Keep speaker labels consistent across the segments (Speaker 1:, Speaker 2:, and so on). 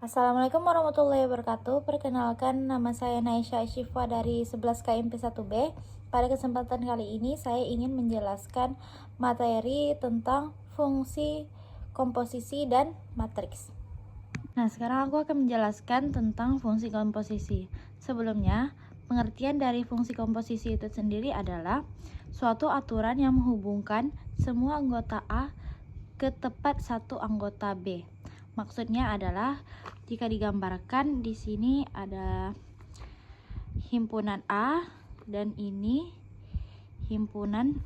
Speaker 1: Assalamualaikum warahmatullahi wabarakatuh. Perkenalkan, nama saya Naisha Syifa dari 11 KMP 1B. Pada kesempatan kali ini saya ingin menjelaskan materi tentang fungsi komposisi dan matriks. Nah, sekarang aku akan menjelaskan tentang fungsi komposisi. Sebelumnya, pengertian dari fungsi komposisi itu sendiri adalah suatu aturan yang menghubungkan semua anggota A ke tepat satu anggota B. Maksudnya adalah jika digambarkan di sini ada himpunan A dan ini himpunan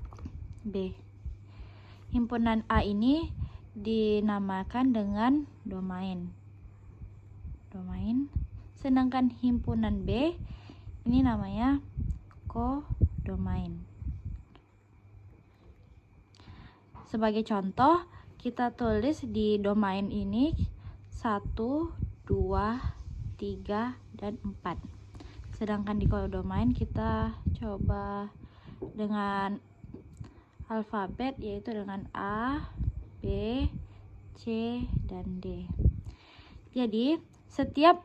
Speaker 1: B. Himpunan A ini dinamakan dengan domain. Sedangkan himpunan B ini namanya kodomain. Sebagai contoh, kita tulis di domain ini 1, 2, 3, dan 4. Sedangkan di kodomain kita coba dengan alfabet, yaitu dengan A, B, C, dan D. Jadi, setiap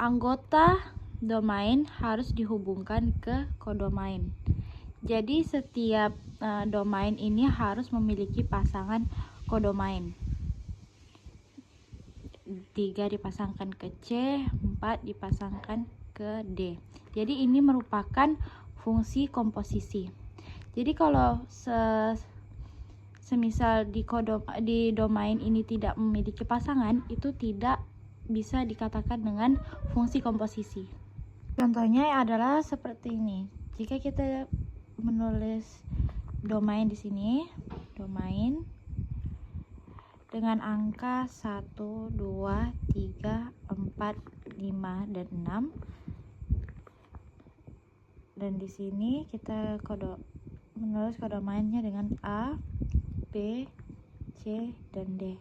Speaker 1: anggota domain harus dihubungkan ke kodomain. Jadi setiap domain ini harus memiliki pasangan kodomain. 3 dipasangkan ke C, 4 dipasangkan ke D. Jadi ini merupakan fungsi komposisi. Jadi kalau semisal di domain ini tidak memiliki pasangan, itu tidak bisa dikatakan dengan fungsi komposisi. Contohnya adalah seperti ini. Jika kita menulis domain di sini, domain dengan angka 1, 2, 3, 4, 5, dan 6. Dan di sini kita menulis kodomainnya dengan A, B, C, dan D.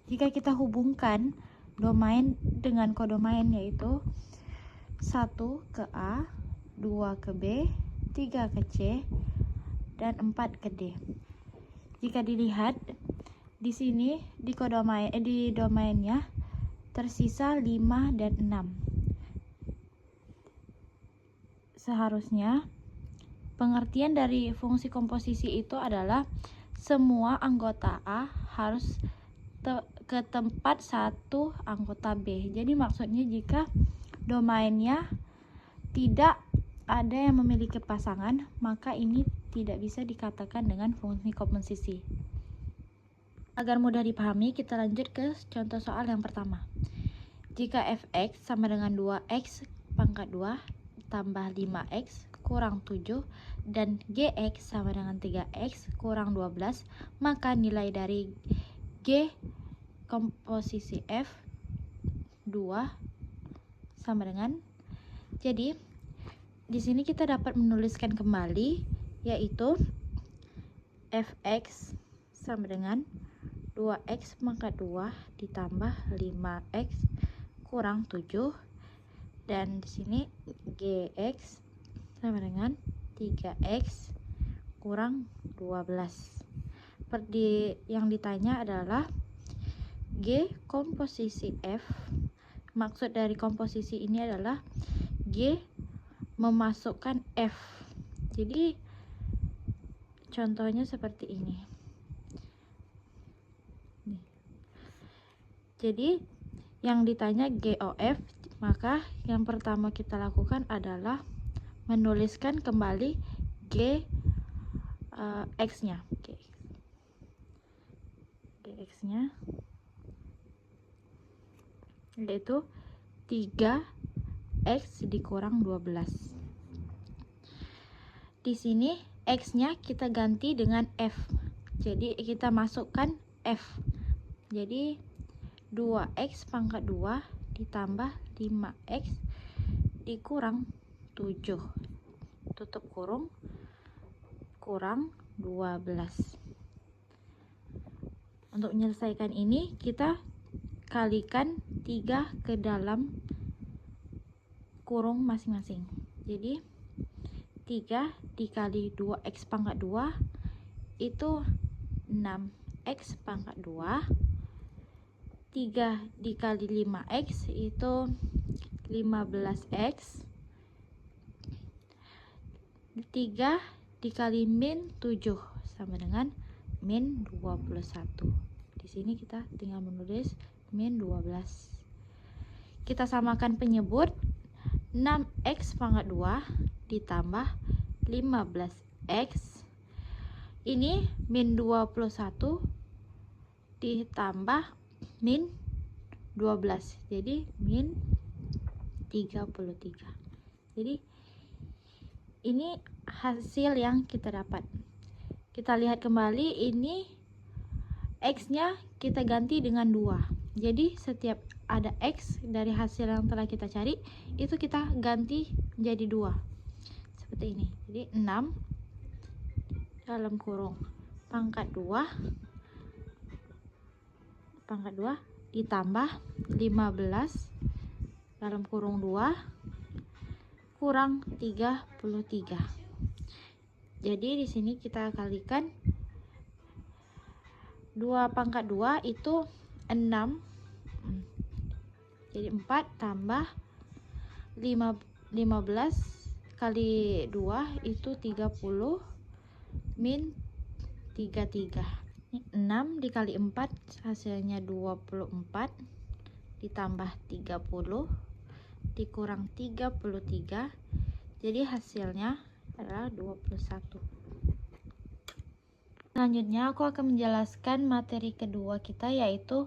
Speaker 1: Jika kita hubungkan domain dengan kodomain, yaitu 1 ke A, 2 ke B, 3 ke C, dan 4 ke D. Jika dilihat di sini di domainnya tersisa 5 dan 6. Seharusnya pengertian dari fungsi komposisi itu adalah semua anggota A harus ke tempat satu anggota B. Jadi maksudnya jika domainnya tidak ada yang memiliki pasangan, maka ini tidak bisa dikatakan dengan fungsi komposisi. Agar mudah dipahami, kita lanjut ke contoh soal yang pertama. Jika fx sama dengan 2x pangkat 2 tambah 5x kurang 7 dan gx sama dengan 3x kurang 12, maka nilai dari g komposisi f 2 sama dengan, jadi di sini kita dapat menuliskan kembali, yaitu fx sama dengan 2x pangkat 2 ditambah 5x kurang 7, dan di sini gx sama dengan 3x kurang 12. Seperti yang ditanya adalah G komposisi F. Maksud dari komposisi ini adalah G memasukkan F. Jadi contohnya seperti ini. Jadi yang ditanya GOF, maka yang pertama kita lakukan adalah menuliskan kembali G X-nya. Gx-nya yaitu 3x dikurang 12. Di sini x-nya kita ganti dengan f. Jadi kita masukkan f. Jadi 2x pangkat 2 ditambah 5x dikurang 7 tutup kurung kurang 12. Untuk menyelesaikan ini kita kalikan 3 ke dalam kurung masing-masing. Jadi 3 dikali 2x pangkat 2 itu 6x pangkat 2 3 dikali 5x itu 15x. 3 dikali min 7 sama dengan min 21. Di sini kita tinggal menulis min 12. Kita samakan penyebut. 6x pangkat 2 ditambah 15x. Ini min 21 ditambah min 12. Jadi min 33. Jadi ini hasil yang kita dapat. Kita lihat kembali, ini x-nya kita ganti dengan 2. Jadi setiap ada x dari hasil yang telah kita cari, itu kita ganti menjadi 2. Seperti ini. Jadi 6 dalam kurung pangkat 2 ditambah 15 dalam kurung 2 kurang 33. Jadi di sini kita kalikan 2 pangkat 2 itu 6. Jadi 4 tambah 15 kali 2 itu 30 min 33. 6 dikali 4 hasilnya 24 ditambah 30 dikurang 33. Jadi hasilnya adalah 21. Selanjutnya aku akan menjelaskan materi kedua kita, yaitu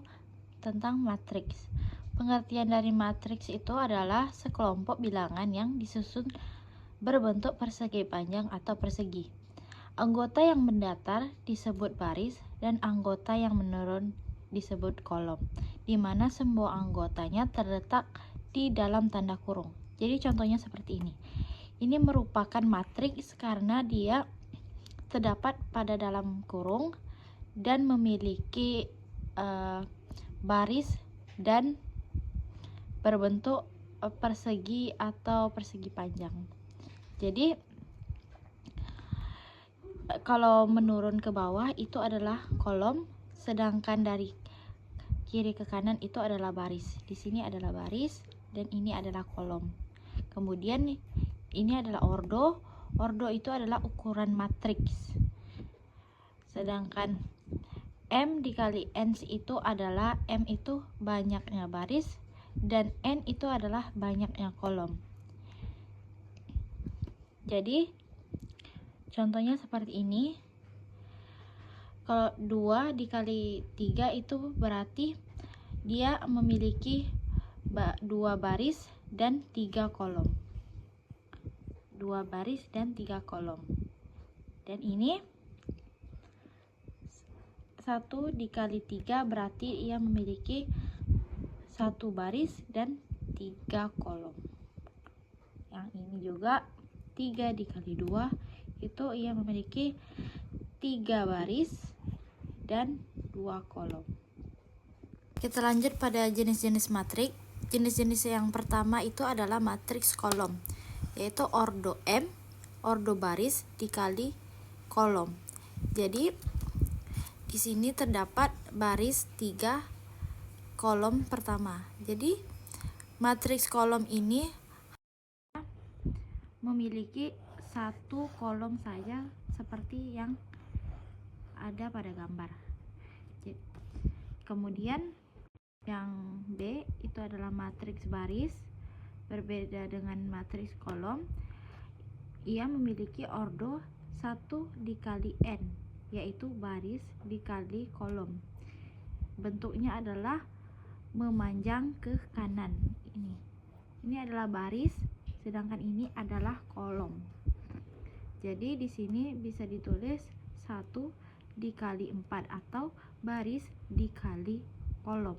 Speaker 1: tentang matriks. Pengertian dari matriks itu adalah sekelompok bilangan yang disusun berbentuk persegi panjang atau persegi. Anggota yang mendatar disebut baris dan anggota yang menurun disebut kolom, di mana semua anggotanya terletak di dalam tanda kurung. Jadi contohnya seperti ini. Ini merupakan matriks karena dia terdapat pada dalam kurung dan memiliki baris dan berbentuk persegi atau persegi panjang. Jadi kalau menurun ke bawah itu adalah kolom, sedangkan dari kiri ke kanan itu adalah baris. Di sini adalah baris dan ini adalah kolom. Kemudian ini adalah ordo. Ordo itu adalah ukuran matriks. Sedangkan M dikali N itu adalah M itu banyaknya baris dan N itu adalah banyaknya kolom. Jadi contohnya seperti ini. Kalau 2 dikali 3 itu berarti dia memiliki 2 baris dan 3 kolom. 2 baris dan 3 kolom. Dan ini 1 dikali 3 berarti ia memiliki 1 baris dan 3 kolom. Yang ini juga 3 dikali 2 itu ia memiliki 3 baris dan 2 kolom. Kita lanjut pada jenis-jenis matriks. Jenis-jenis yang pertama itu adalah matriks kolom, yaitu ordo M, ordo baris dikali kolom. Jadi di sini terdapat baris 3, kolom pertama. Jadi matriks kolom ini memiliki 1 kolom saja seperti yang ada pada gambar. Kemudian yang B itu adalah matriks baris, berbeda dengan matriks kolom. Ia memiliki ordo 1 dikali N, yaitu baris dikali kolom. Bentuknya adalah memanjang ke kanan. Ini adalah baris, sedangkan ini adalah kolom. Jadi di sini bisa ditulis 1 dikali 4 atau baris dikali kolom.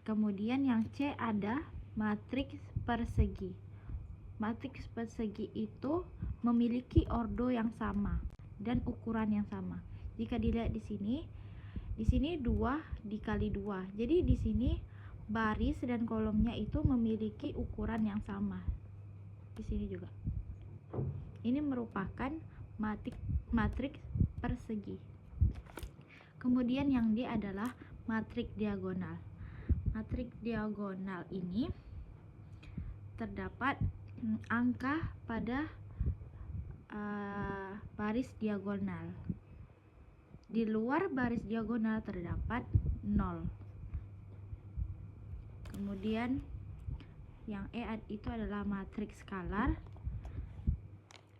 Speaker 1: Kemudian yang C ada matriks persegi. Matriks persegi itu memiliki ordo yang sama dan ukuran yang sama. Jika dilihat di sini 2 dikali 2. Jadi di sini baris dan kolomnya itu memiliki ukuran yang sama. Di sini juga. Ini merupakan matriks persegi. Kemudian yang D adalah matrik diagonal. Matrik diagonal ini terdapat angka pada baris diagonal. Di luar baris diagonal terdapat 0. Kemudian yang E itu adalah matriks skalar.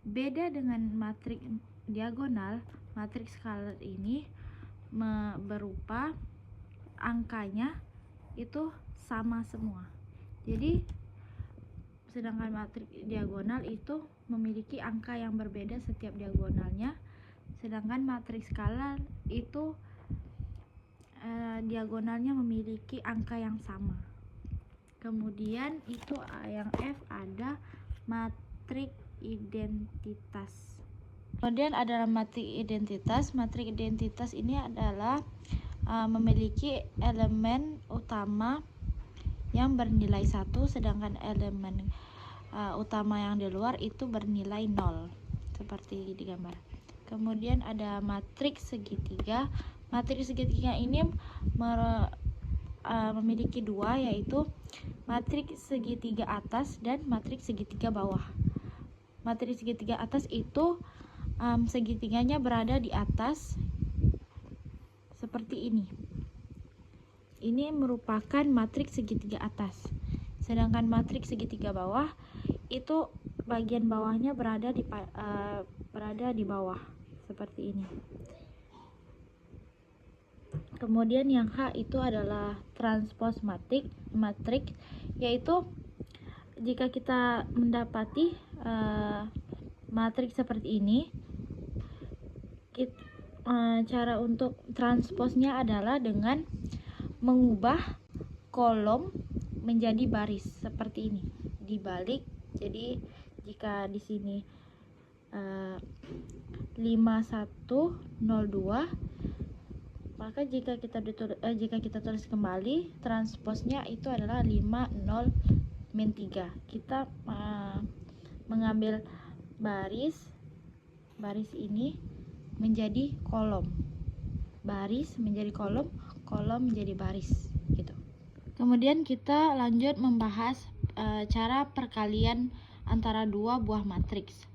Speaker 1: Beda dengan matriks diagonal, matriks skalar ini berupa angkanya itu sama semua. Jadi sedangkan matriks diagonal itu memiliki angka yang berbeda setiap diagonalnya, sedangkan matriks skalar itu diagonalnya memiliki angka yang sama. Kemudian itu yang F ada matriks identitas. Kemudian adalah matriks identitas. Matriks identitas ini adalah memiliki elemen utama yang bernilai 1, sedangkan elemen utama yang di luar itu bernilai 0, seperti di gambar. Kemudian ada matriks segitiga. Matriks segitiga ini memiliki dua, yaitu matriks segitiga atas dan matriks segitiga bawah. Matriks segitiga atas itu segitiganya berada di atas seperti ini. Ini merupakan matriks segitiga atas. Sedangkan matriks segitiga bawah itu bagian bawahnya berada di bawah seperti ini. Kemudian yang H itu adalah transpos matriks, yaitu jika kita mendapati matriks seperti ini, cara untuk transposnya adalah dengan mengubah kolom menjadi baris seperti ini, dibalik. Jadi jika di sini 5102, maka jika kita tulis kembali, transposnya itu adalah 50-3. Kita mengambil baris ini menjadi kolom, baris menjadi kolom, kolom menjadi baris gitu. Kemudian kita lanjut membahas cara perkalian antara dua buah matriks.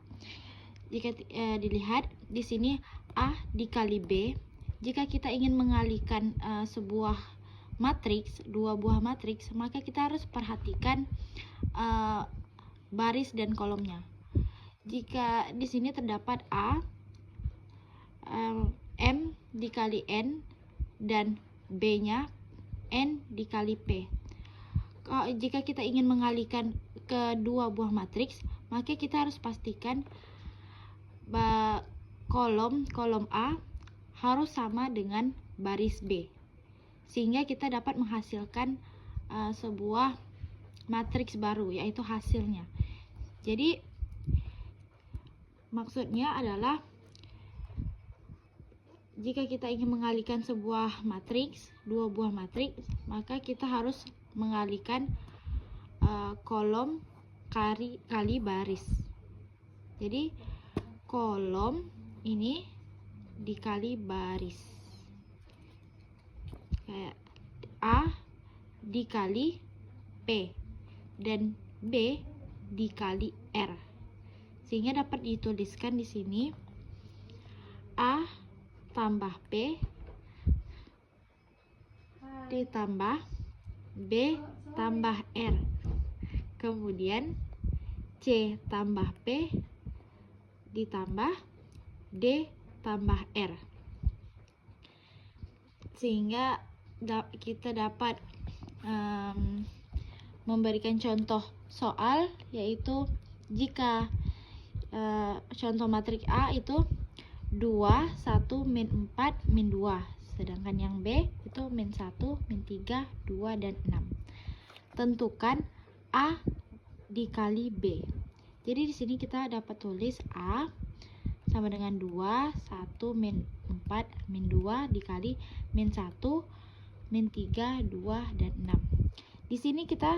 Speaker 1: Jika dilihat di sini A dikali B, jika kita ingin mengalihkan sebuah matriks, dua buah matriks, maka kita harus perhatikan baris dan kolomnya. Jika di sini terdapat A, M dikali N, dan B-nya N dikali P. Jika kita ingin mengalihkan kedua buah matriks, maka kita harus pastikan kolom A harus sama dengan baris B, sehingga kita dapat menghasilkan sebuah matriks baru, yaitu hasilnya. Jadi maksudnya adalah jika kita ingin mengalihkan sebuah matriks, dua buah matriks, maka kita harus mengalihkan kolom kali baris. Jadi kolom ini dikali baris, kayak A dikali P dan B dikali R, sehingga dapat dituliskan di sini A tambah P ditambah B tambah R, kemudian C tambah P ditambah D tambah R, sehingga kita dapat memberikan contoh soal, yaitu jika contoh matriks A itu 2, 1, min 4, min 2, sedangkan yang B itu min 1, min 3, 2, dan 6. Tentukan A dikali B. Jadi di sini kita dapat tulis A sama dengan 2, 1, min 4, min 2 dikali min 1, min 3, 2, dan 6. Di sini kita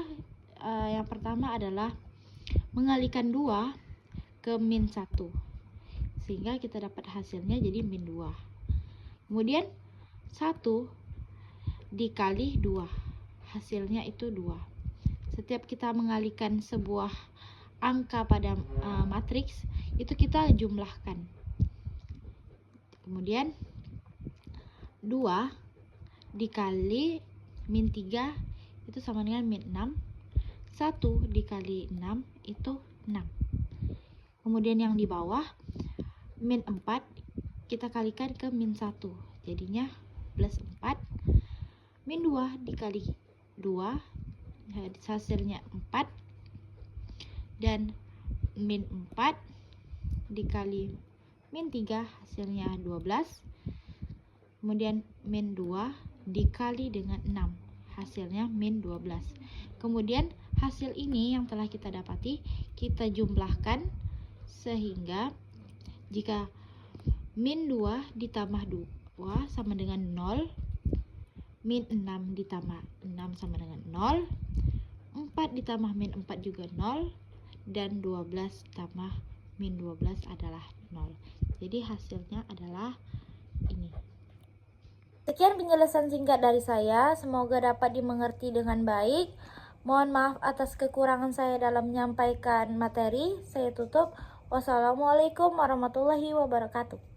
Speaker 1: yang pertama adalah mengalihkan 2 ke min 1, sehingga kita dapat hasilnya jadi min 2. Kemudian 1 dikali 2. Hasilnya itu 2. Setiap kita mengalihkan sebuah angka pada matriks, itu kita jumlahkan. Kemudian 2 dikali min 3 itu sama dengan min 6. 1 dikali 6 itu 6. Kemudian yang di bawah, min 4 kita kalikan ke min 1, jadinya plus 4. Min 2 dikali 2, hasilnya 4. Dan min 4 dikali min 3, hasilnya 12. Kemudian min 2 dikali dengan 6, hasilnya min 12. Kemudian hasil ini yang telah kita dapati, kita jumlahkan sehingga jika min 2 ditambah 2 sama dengan 0, min 6 ditambah 6 sama dengan 0, 4 ditambah min 4 juga 0, dan 12 tambah min 12 adalah 0. Jadi hasilnya adalah ini. Sekian penjelasan singkat dari saya, semoga dapat dimengerti dengan baik. Mohon maaf atas kekurangan saya dalam menyampaikan materi. Saya tutup. Wassalamualaikum warahmatullahi wabarakatuh.